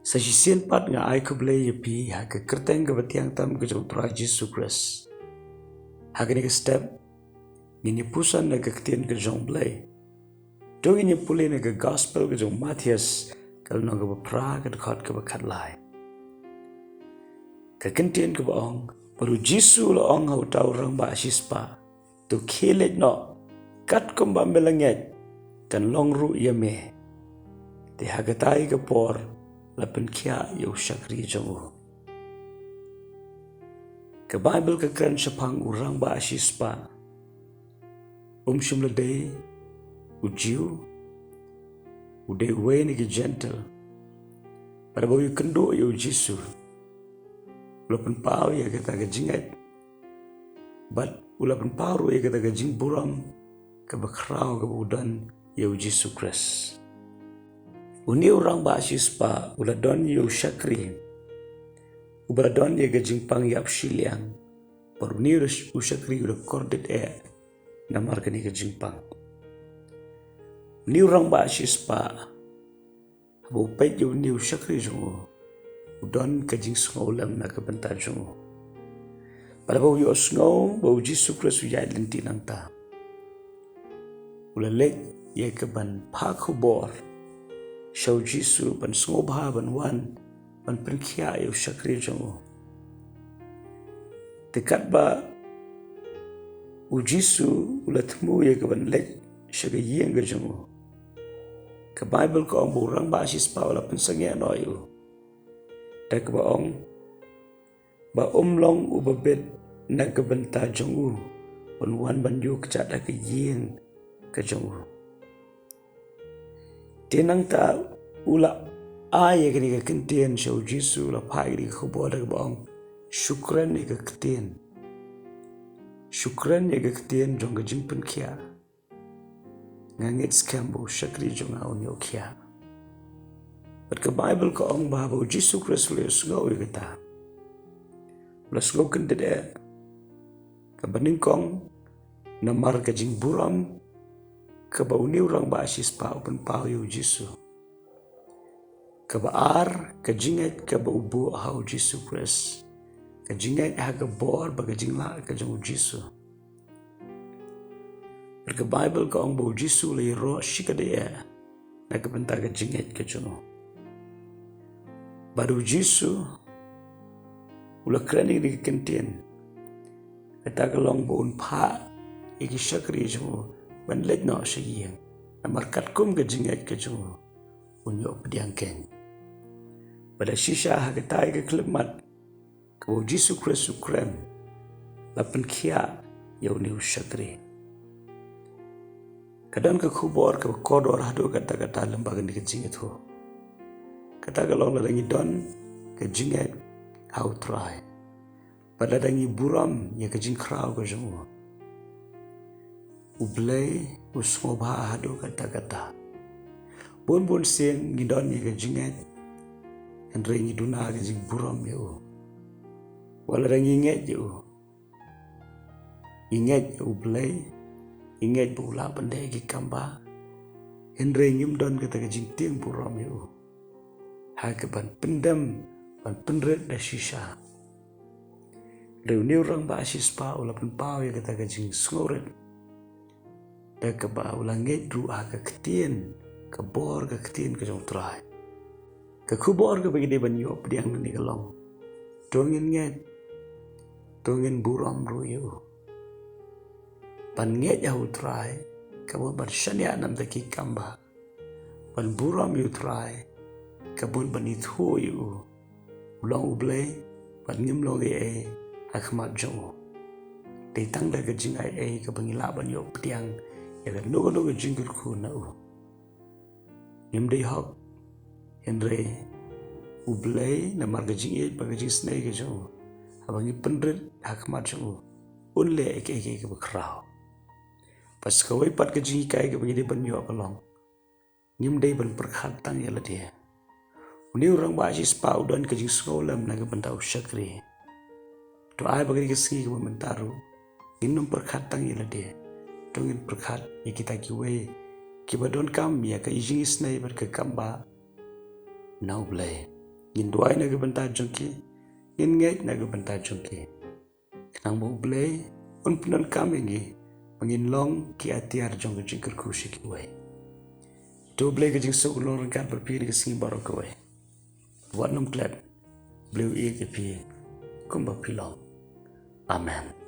Sa sisian pat nga ai ko blay yapi ha ka kerteng ka batiang tam ka jong tra Jesus Christ. Ha ka ni ka step jingpuson na ka ketien ka jong blay. Dong ini puli na ka gospel ka jong Matthias kal no ka pra ka khot ka khat lai. Ka ketien ka baong baru Jesus la ong hau tau rang ba sispa tu khilet no kat kom ba melanget kan long ru yame. Te ha ka tai ka por la penkia yo syakri jongo. Ke Bible ke keren sepang urang ba asispa. Shimla day ujiu. Ude uwe ni ke gentle. Pada bau yu kendo yo jisu. Ula penpau ya kata ke jingngeit. But ula penpau ya kata ke jingburom. Ke bakrau ke udan yo Yesus Christ. Uni orang ba asispa ula don yo syakri. Ubala don ye gajingpang yap siliang. Baru ni usyakri ula kordet namar kani gajingpang. Ni orang ba asispa abu pait yo ni usyakri jongo. Udon kajing sngaulam na kabenta jongo. Pada bau yo sngau bau Yesus Kristus ya lenti nangta. Ula lek ye keban pakubor. Shau Jisu ban sngobha ban wan ban penkia yo syakri jongo. Dekat ba u Jisu ula temu ye ke ban lek syaga yeng ke jongo. Ke Bible ko ong burang ba asis pa wala pensangya no yo. Dak ba ong ba long u babet na ke benta jongo. Ban wan ban yo kecada ke yeng ke jongo. Tenang ta ula ay kini ka kentien siya Jisu la pai di ka kubo da baong syukran ni ka ketien. Syukran ni ka ketien jong ka jingpen kia. Ngangit skambo syakri jong aun yo kia. But ka Bible ka ong bahaba Jisu Kristus le sgaw yo kata. Ula sgaw kentede ka baningkong namar ka jingburom ka bauni urang ba asis pa upan pao yo Jisu. Ka baar, ka jingngeit, ka baubu hau Jisu Christ. Ka jingngeit ha ka bor ba ka jingla ka jong Jisu. Ka Bible ka ong bau Jisu le ro shika de na ka benta ka jingngeit ka jong. Baru Jisu ula kreni ni kentien. Kata ka long baun pa iki syakri jong. Ban let no syiyang. Namarkat kum ka jingngeit ka jong. Unyo pediangkeng. Pada sisa hagatai ke kelemat kau Yesus Kristus krem lapan kia yau ni usyakri. Kadang ke kubor ke kodor hadu kata-kata lembaga ni kejing itu. Kata kalau ladangi don kejinget hau try. Pada dangi buram ya kejing krau ke jemu. Ublay usngobha hadu kata-kata. Bun sen ngidon ya kejinget. Yang rengi duna ke jingburom yo. Wala rengi inget yo. Inget yo blay. Inget bula pandai ki kamba. Yang rengi mdon kata ke jingtiang burom yo. Hake ban pendam. Ban penret da sisa. Reuni orang ba asis pa ula penpau ya kata ke jing sngoret. Da ke ba ula nget ru hake ketien. Kebor ke ketien ke jong trai. Kekubor ke bagi dia banyo pediang ni kelong. Dongin nget. Dongin buram ruyo. Pan nget ya utrai. Kabun ban syania nam taki kamba. Pan buram yu trai. Kabun ban ithu yu. Ulang ublay. Pan ngimlong akmat jongo. Ditang dah ke jing kabangila banyo pediang. Ya kan nogo jingkul ku na u. Ngimday hok. Henry ublay na margajing pagajing snay ke jong abangi penret hakmat jong unle eke ke bakrau pas kawai pat ke jing kai ke bagi banyo kalong nim day ban perkhat tang ya dia uni orang ba jis pa udan ke jing skolam na ke bentau syakri to ai bagi ke ski ke mentaru inum perkhat tang ya dia dongin perkhat ya kita kiwe kibadon kam ya ke jing snay ber ke kamba Now blay, Ngin duai na gebenta jongki, jingngeit na gebenta jongki. Kenang mau belai, un penan kami ngi, mengin long ki atiar jong ke jingker kusi ki wai. Tu belai ke jing sok long rengkat berpiri ke singi baru ke wai. Buat nom klep, beliau iya ke pi, kumba pilong. Amen.